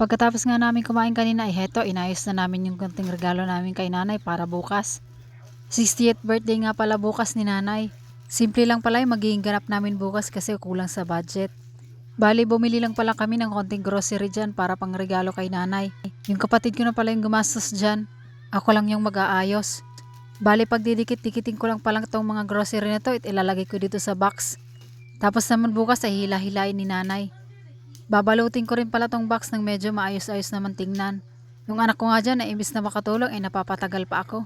Pagkatapos nga namin kumain kanina ay heto, inayos na namin yung konting regalo namin kay nanay para bukas. 60th birthday nga pala bukas ni nanay. Simple lang pala yung magiging ganap namin bukas kasi kulang sa budget. Bali, bumili lang pala kami ng konting grocery dyan para pang regalo kay nanay. Yung kapatid ko na pala yung gumastos dyan. Ako lang yung mag-aayos. Bali, pagdidikit-dikitin ko lang pala itong mga grocery na to at ilalagay ko dito sa box. Tapos naman bukas ay hila-hilain ni nanay. Babalutin ko rin pala tong box ng medyo maayos-ayos naman tingnan. Yung anak ko nga dyan na imbis na makatulog ay napapatagal pa ako.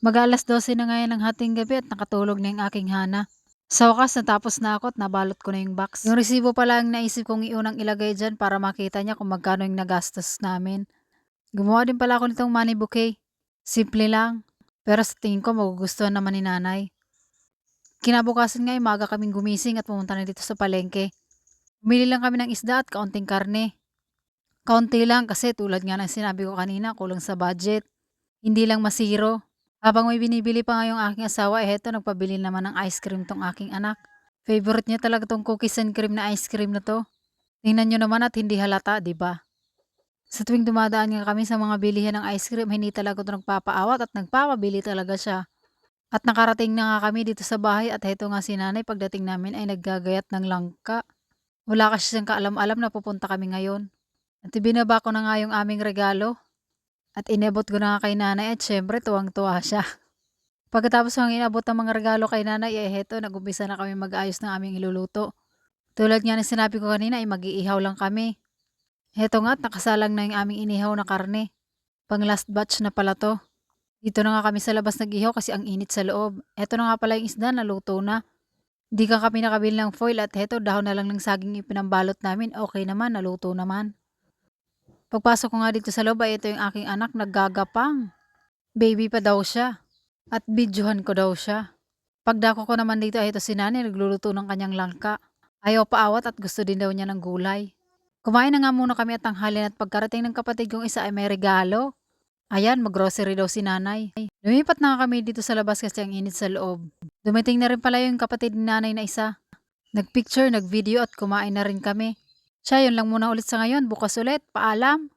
Mag-alas 12 na ngayon ng hating gabi at nakatulog na yung aking Hana. Sa wakas natapos na ako at nabalot ko na yung box. Yung resibo pala ang naisip kong iunang ilagay dyan para makita niya kung magkano yung nagastos namin. Gumawa din pala ako nitong money bouquet. Simple lang. Pero sa tingin ko magugustuhan naman ni nanay. Kinabukasan nga maga kaming gumising at pumunta na dito sa palengke. Bumili lang kami ng isda at kaunting karne. Kaunti lang kasi tulad nga ng sinabi ko kanina, kulang sa budget. Hindi lang masiro. Habang may binibili pa nga yung aking asawa, heto nagpabili naman ng ice cream tong aking anak. Favorite niya talaga tong cookies and cream na ice cream na to. Tingnan nyo naman at hindi halata, di ba? Sa tuwing dumadaan nga kami sa mga bilihan ng ice cream, hindi talaga to nagpapaawat at nagpapabili talaga siya. At nakarating na nga kami dito sa bahay at heto nga si nanay pagdating namin ay naggagayat ng langka. Wala kasi siyang kaalam-alam na pupunta kami ngayon. At ibinaba ko na nga yung aming regalo. At inabot ko na nga kay nanay at syempre tuwang-tuwa siya. Pagkatapos ng inabot ng mga regalo kay nanay ay heto nag-umpisa na kami mag-ayos ng aming iluluto. Tulad nga ng sinabi ko kanina ay mag-iihaw lang kami. Heto nga at nakasalang na yung aming inihaw na karne. Pang last batch na pala to. Dito na nga kami sa labas nag-ihaw kasi ang init sa loob. Heto na nga pala yung isda naluto na. Di ka kami nakabili ng foil at heto dahon na lang ng saging ipinambalot namin. Okay naman, naluto naman. Pagpasok ko nga dito sa loob ay ito yung aking anak naggagapang. Baby pa daw siya. At videohan ko daw siya. Pagdako ko naman dito ay ito si nanay nagluluto ng kanyang langka. Ayaw paawat at gusto din daw niya ng gulay. Kumain na nga muna kami at tanghalin at pagkarating ng kapatid kong isa ay may regalo. Ayan, mag-grocery daw si nanay. Lumipat na nga kami dito sa labas kasi ang init sa loob. Dumating na rin pala yung kapatid ni nanay na isa. Nagpicture, nagvideo at kumain na rin kami. Siya, yun lang muna ulit sa ngayon. Bukas ulit. Paalam!